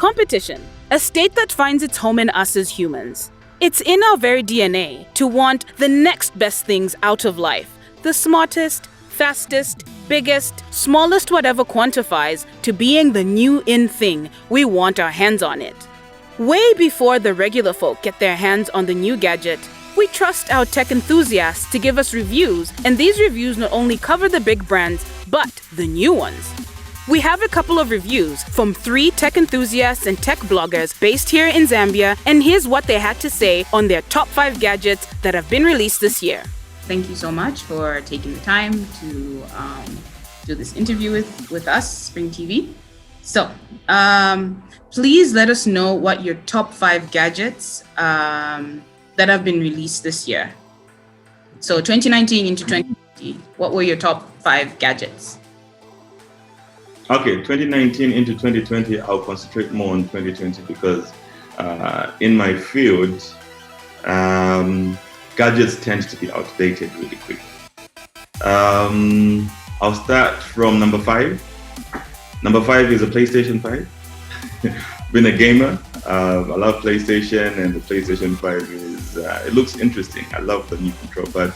Competition, a state that finds its home in us as humans. It's in our very DNA to want the next best things out of life. The smartest, fastest, biggest, smallest whatever quantifies to being the new in thing. We want our hands on it. Way before the regular folk get their hands on the new gadget, we trust our tech enthusiasts to give us reviews, and these reviews not only cover the big brands, but the new ones. We have a couple of reviews from 3 tech enthusiasts and tech bloggers based here in Zambia, and here's what they had to say on their top 5 gadgets that have been released this year. Thank you so much for taking the time to do this interview with us, Spring TV. So, please let us know what your top 5 gadgets that have been released this year. So 2019 into 2020, what were your top 5 gadgets? Okay, 2019 into 2020, I'll concentrate more on 2020 because in my field, gadgets tend to be outdated really quick. I'll start from number 5. Number 5 is a PlayStation 5. Been a gamer. I love PlayStation, and the PlayStation 5 is, it looks interesting. I love the new control pad.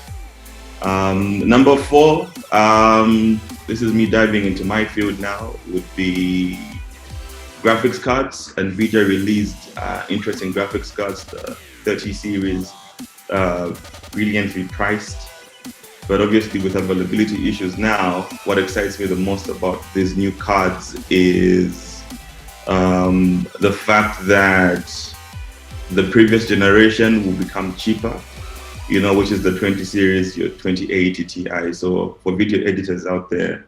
Number 4, this is me diving into my field now, would be graphics cards. And NVIDIA released interesting graphics cards, the 30 series, brilliantly priced. But obviously with availability issues now, what excites me the most about these new cards is the fact that the previous generation will become cheaper, which is the 20 series, your 2080 Ti. So for video editors out there,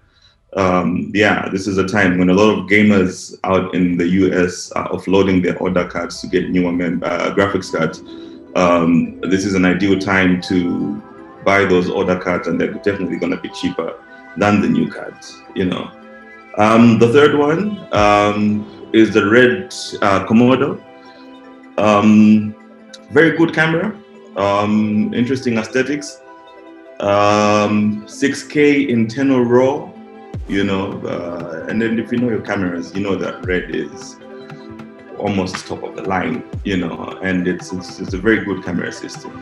this is a time when a lot of gamers out in the US are offloading their order cards to get newer graphics cards. This is an ideal time to buy those order cards, and they're definitely going to be cheaper than the new cards. The third one is the red Komodo. Very good camera, interesting aesthetics, 6K internal RAW, and then if you know your cameras, you know that red is almost top of the line, and it's a very good camera system.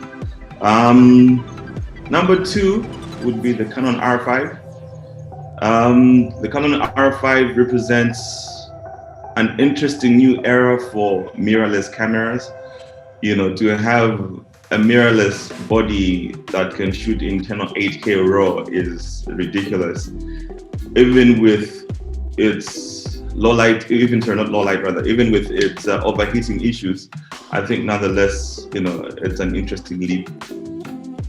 Number 2 would be the Canon R5. The Canon R5 represents an interesting new era for mirrorless cameras. To have a mirrorless body that can shoot internal 8K RAW is ridiculous. Even with its even with its overheating issues, I think nonetheless, it's an interesting leap.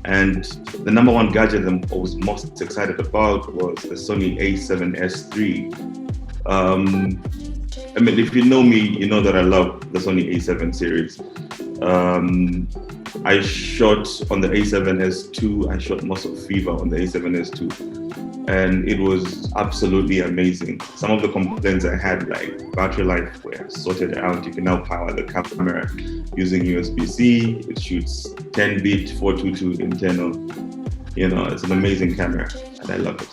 And the number 1 gadget I was most excited about was the Sony a7S III. If you know me, you know that I love the Sony a7 series. I shot on the a7S II. I shot most of Fever on the a7S II, and it was absolutely amazing. Some of the complaints I had, like battery life, were sorted out. You can now power the camera using USB-C. It shoots 10-bit 422 internal. It's an amazing camera, and I love it.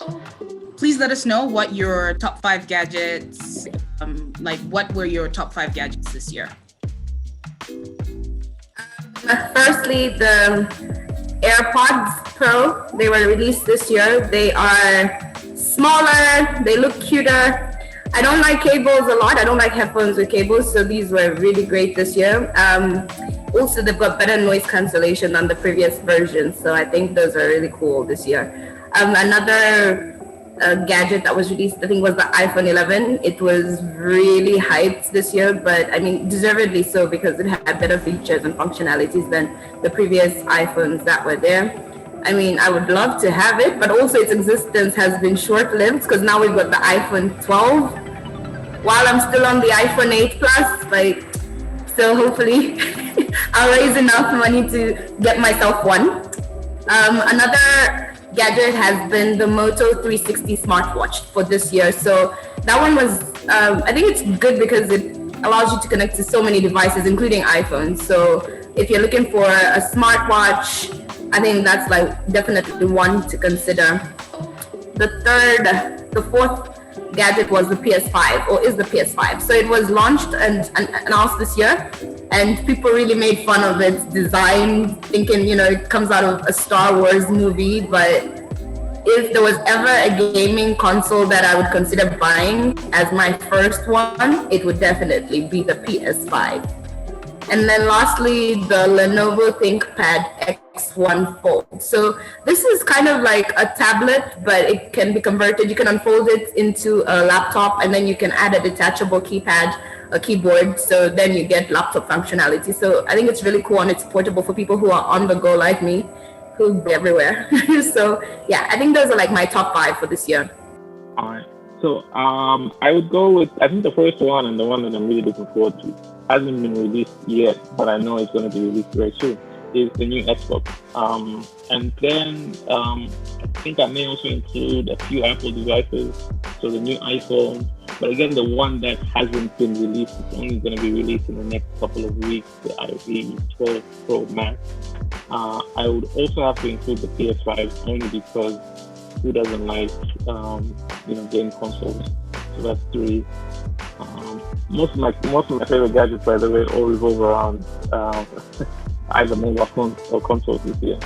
Please let us know what your top 5 gadgets, what were your top 5 gadgets this year? Firstly, the AirPods Pro, they were released this year. They are smaller, they look cuter. I don't like cables a lot. I don't like headphones with cables, so these were really great this year. Also, they've got better noise cancellation than the previous version, so I think those are really cool this year. Another gadget that was released, I think, was the iPhone 11. It was really hyped this year, but deservedly so, because it had better features and functionalities than the previous iPhones that were there. I would love to have it, but also its existence has been short-lived, because now we've got the iPhone 12. While I'm still on the iPhone 8 Plus, so hopefully I'll raise enough money to get myself one. Another gadget has been the Moto 360 smartwatch for this year. So that one was, I think it's good because it allows you to connect to so many devices, including iPhones. So if you're looking for a smartwatch, I think that's definitely one to consider. The fourth gadget was the PS5, or is the PS5. So it was launched and announced this year, and people really made fun of its design, thinking, it comes out of a Star Wars movie. But if there was ever a gaming console that I would consider buying as my first one, it would definitely be the PS5. And then lastly, the Lenovo ThinkPad X1 Fold. So this is kind of like a tablet, but it can be converted. You can unfold it into a laptop, and then you can add a detachable keypad, a keyboard. So then you get laptop functionality. So I think it's really cool, and it's portable for people who are on the go like me, who be everywhere. So yeah, I think those are like my top 5 for this year. All right. So I would go with, I think the first one, and the one that I'm really looking forward to, hasn't been released yet, but I know it's going to be released very soon, is the new Xbox. And then I think I may also include a few Apple devices, so the new iPhone. But again, the one that hasn't been released is only going to be released in the next couple of weeks, the iPhone 12 Pro Max. I would also have to include the PS5, only because who doesn't like game consoles? So that's 3. Most of my favorite gadgets, by the way, all revolve around either mobile phones or consoles this year.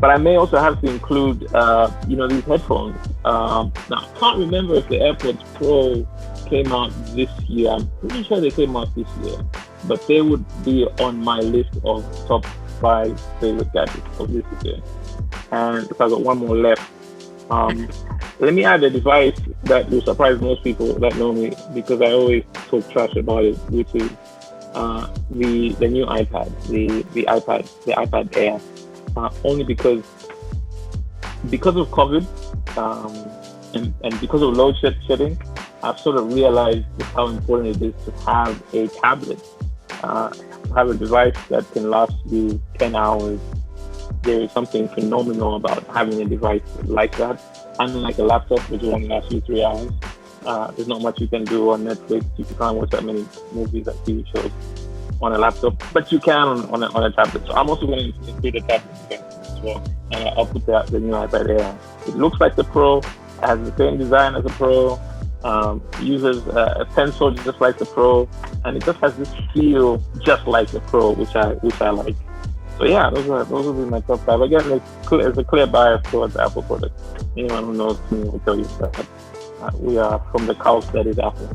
But I may also have to include, these headphones. Now, I can't remember if the AirPods Pro came out this year. I'm pretty sure they came out this year. But they would be on my list of top 5 favorite gadgets of this year. And if I got one more left, let me add a device that will surprise most people that know me, because I always talk trash about it, which is the new iPad, the iPad Air. Only because of COVID and because of load shedding, I've sort of realized how important it is to have a tablet, to have a device that can last you 10 hours. There is something phenomenal about having a device like that. Unlike a laptop, which will only last you 3 hours. There's not much you can do on Netflix. You can't watch that many movies and TV shows on a laptop, but you can on a tablet. So I'm also going to include a tablet as well. I'll put the new iPad Air. It looks like the Pro, has the same design as the Pro, uses a pencil just like the Pro, and it just has this feel just like the Pro, which I like. So yeah, those will be my top 5. Again, it's a clear bias towards Apple products. Anyone who knows me will tell you that we are from the couch that is Apple.